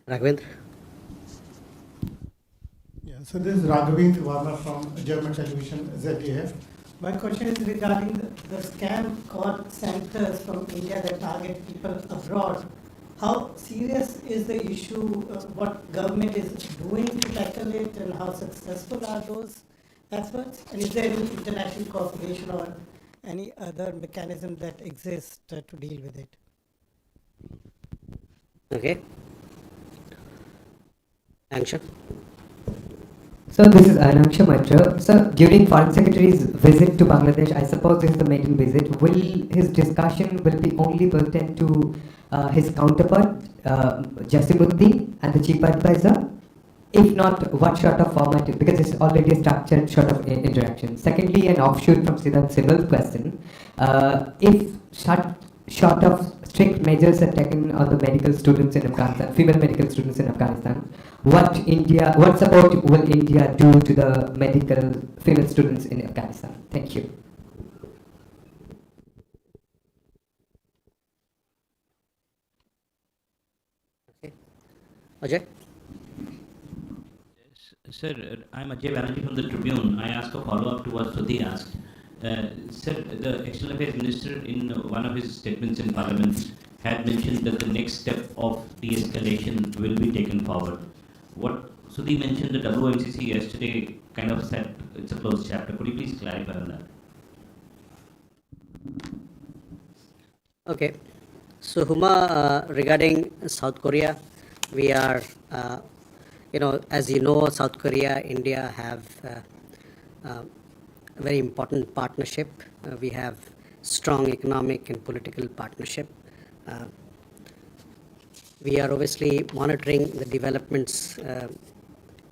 Raghavendra? Yeah, so this is Raghavendra Varma from German television ZDF. My question is regarding the scam call centers from India that target people abroad. How serious is the issue? What government is doing to tackle it, and how successful are those efforts? And is there any international cooperation or any other mechanism that exists to deal with it? Okay. Angsha? So this is Anaksha Matra. So during Foreign Secretary's visit to Bangladesh, I suppose this is the maiden visit, will his discussion will be only pertinent to his counterpart, Jasimuddin, and the chief advisor? If not, what sort of format? Because it's already a structured sort of interaction. Secondly, an offshoot from Siddharth Sibbal's question, if short of strict measures are taken on the medical students in Afghanistan, female medical students in Afghanistan, what support will India do to the medical female students in Afghanistan? Thank you. Okay. Ajay? Sir, I'm Ajay Banerjee from the Tribune. I ask a follow-up to what Sudhi asked. Sir, the External Affairs Minister, in one of his statements in Parliament, had mentioned that the next step of de-escalation will be taken forward. What Sudhi mentioned, the WMCC yesterday kind of said it's a closed chapter. Could you please clarify on that? Okay. So, Huma, regarding South Korea, we are, as you know, South Korea, India have a very important partnership. We have strong economic and political partnership. We are obviously monitoring the developments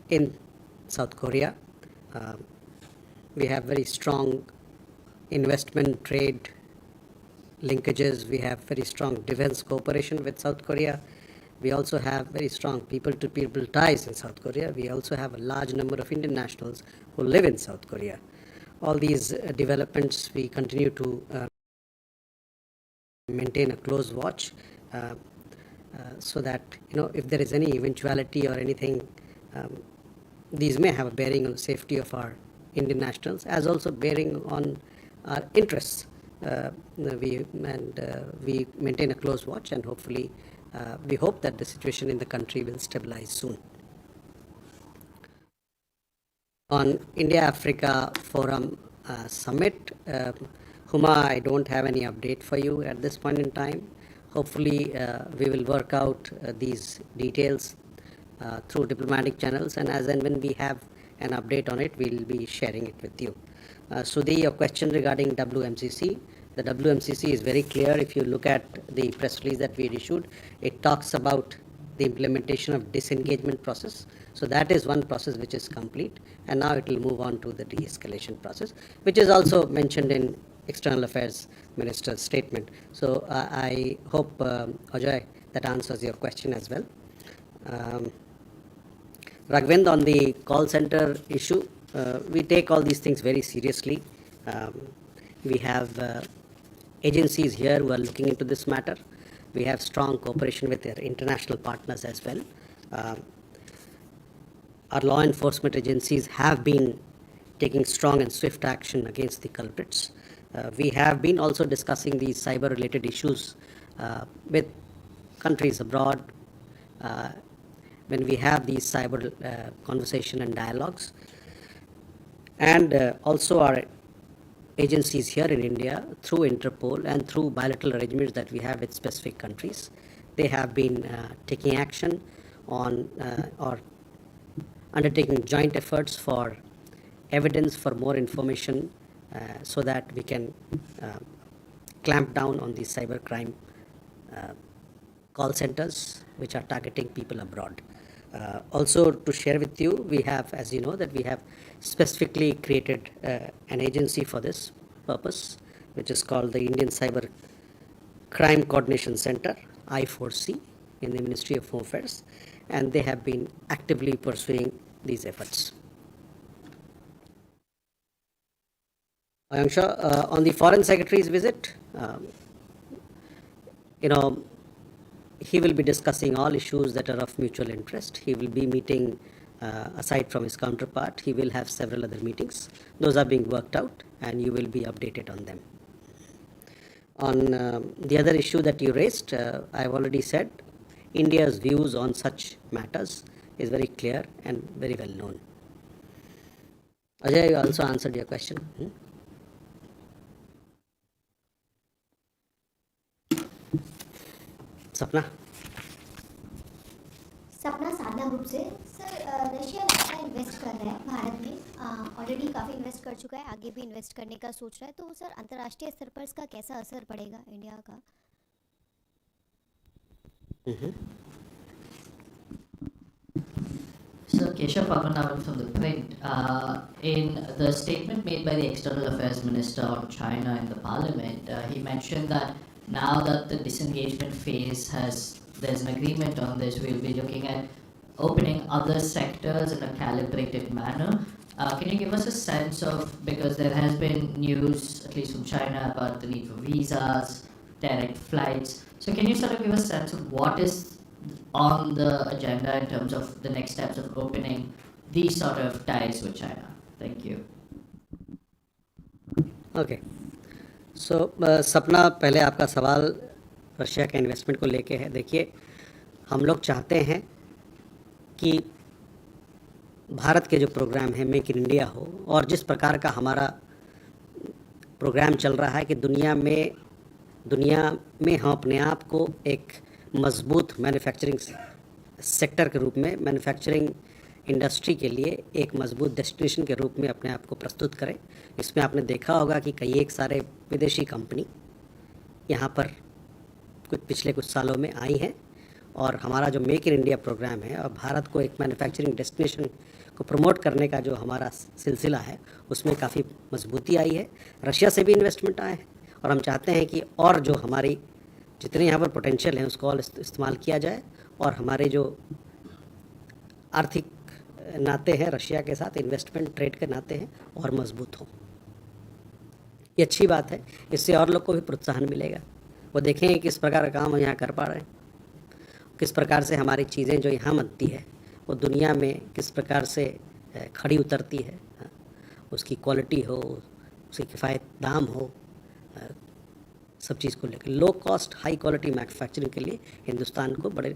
in South Korea. We have very strong investment trade linkages. We have very strong defense cooperation with South Korea. We also have very strong people-to-people ties in South Korea. We also have a large number of Indian nationals who live in South Korea. All these developments, we continue to maintain a close watch so that, if there is any eventuality or anything, these may have a bearing on the safety of our Indian nationals, as also bearing on our interests. We maintain a close watch, and hopefully we hope that the situation in the country will stabilize soon. On India-Africa Forum Summit, Huma, I don't have any update for you at this point in time. Hopefully we will work out these details through diplomatic channels, and as and when we have an update on it, we'll be sharing it with you. Sudhi, your question regarding WMCC. The WMCC is very clear. If you look at the press release that we issued, it talks about the implementation of disengagement process. So that is one process which is complete, and now it will move on to the de-escalation process, which is also mentioned in External Affairs Minister's statement. So I hope, Ajay, that answers your question as well. Raghavendra, on the call center issue, we take all these things very seriously. We have agencies here who are looking into this matter. We have strong cooperation with their international partners as well. Our law enforcement agencies have been taking strong and swift action against the culprits. We have been also discussing these cyber-related issues with countries abroad when we have these cyber conversation and dialogues. And also our agencies here in India, through Interpol and through bilateral arrangements that we have with specific countries, they have been taking action on or undertaking joint efforts for evidence, for more information, so that we can clamp down on these cybercrime call centers which are targeting people abroad. Also, to share with you, we have, as you know, that we have specifically created an agency for this purpose, which is called the Indian Cyber Crime Coordination Center, I4C, in the Ministry of Home Affairs, and they have been actively pursuing these efforts. On the Foreign Secretary's visit, he will be discussing all issues that are of mutual interest. He will be meeting, aside from his counterpart, he will have several other meetings. Those are being worked out, and you will be updated on them. On the other issue that you raised, I have already said, India's views on such matters is very clear and very well known. Ajay, you also answered your question. सपना सपना साधना group से sir, Russia लगता है invest कर रहा है भारत में, already काफ़ी इन्वेस्ट कर चुका है, आगे भी इन्वेस्ट करने का सोच रहा है, तो सर अंतर्राष्ट्रीय स्तर पर इसका कैसा असर पड़ेगा इंडिया का? So, Keshav Padmanabhan from the print. In the statement made by the External Affairs Minister on China in the Parliament, he mentioned that now that the disengagement phase there's an agreement on this, we'll be looking at opening other sectors in a calibrated manner. Can you give us a sense of, because there has been news, at least from China, about the need for visas, direct flights. So can you sort of give us a sense of what is on the agenda in terms of the next steps of opening these sort of ties with China? Thank you. Okay so सपना, पहले आपका सवाल Russia के investment को लेके है. देखिए, हम लोग चाहते हैं कि भारत के जो प्रोग्राम है मेक इन इंडिया हो, और जिस प्रकार का हमारा प्रोग्राम चल रहा है कि दुनिया में हम अपने आप को एक मजबूत मैन्युफैक्चरिंग सेक्टर के रूप में, मैन्युफैक्चरिंग इंडस्ट्री के लिए एक मजबूत डेस्टिनेशन के रूप में अपने आप को प्रस्तुत करें. इसमें आपने देखा होगा कि कई एक सारे विदेशी कंपनी यहाँ पर पिछले कुछ सालों में आई हैं, और हमारा जो मेक इन इंडिया प्रोग्राम है और भारत को एक मैन्युफैक्चरिंग डेस्टिनेशन को प्रमोट करने का जो हमारा सिलसिला है, उसमें काफ़ी मजबूती आई है. रशिया से भी इन्वेस्टमेंट आए हैं, और हम चाहते हैं कि और जो हमारी जितने यहाँ पर पोटेंशियल हैं उसको और इस्तेमाल किया जाए, और हमारे जो आर्थिक नाते हैं रशिया के साथ, इन्वेस्टमेंट ट्रेड के नाते हैं, और मजबूत हों. ये अच्छी बात है, इससे और लोग को भी प्रोत्साहन मिलेगा. वो देखेंगे किस प्रकार का काम हम यहाँ कर पा रहे हैं, किस प्रकार से हमारी चीज़ें जो यहाँ बनती है वो दुनिया में किस प्रकार से खड़ी उतरती है, उसकी क्वालिटी हो, उसकी किफ़ायत दाम हो, सब चीज़ को लेकर low cost high quality manufacturing के लिए हिंदुस्तान को बड़े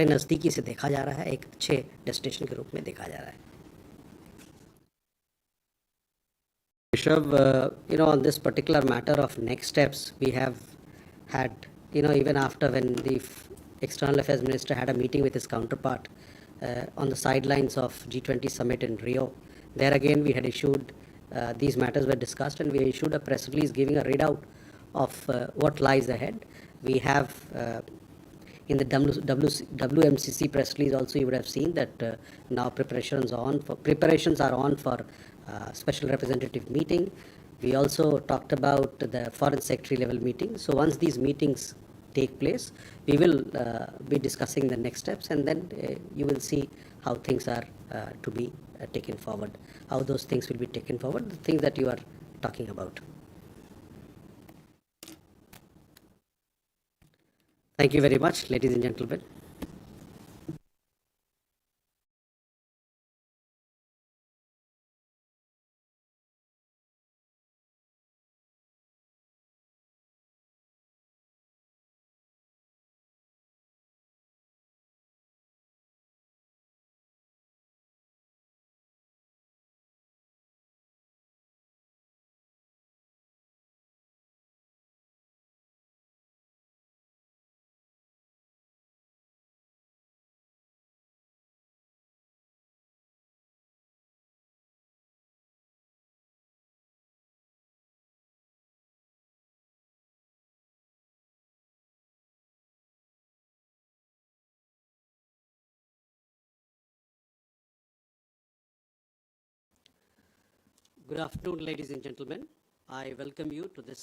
नज़दीकी से देखा जा रहा है, एक अच्छे डेस्टिनेशन के रूप में देखा जा रहा है. Rishabh, on this particular matter of next steps, we have had, even after when the External Affairs Minister had a meeting with his counterpart on the sidelines of G20 summit in Rio, there again we had issued, these matters were discussed, and we issued a press release giving a readout of what lies ahead. We have in the WMCC press release also, you would have seen that now preparations are on for special representative meeting. We also talked about the foreign secretary level meeting. So once these meetings take place, we will be discussing the next steps, and then you will see how things are to be taken forward, how those things will be taken forward, the things that you are talking about. Thank you very much, ladies and gentlemen. Good afternoon, ladies and gentlemen. I welcome you to this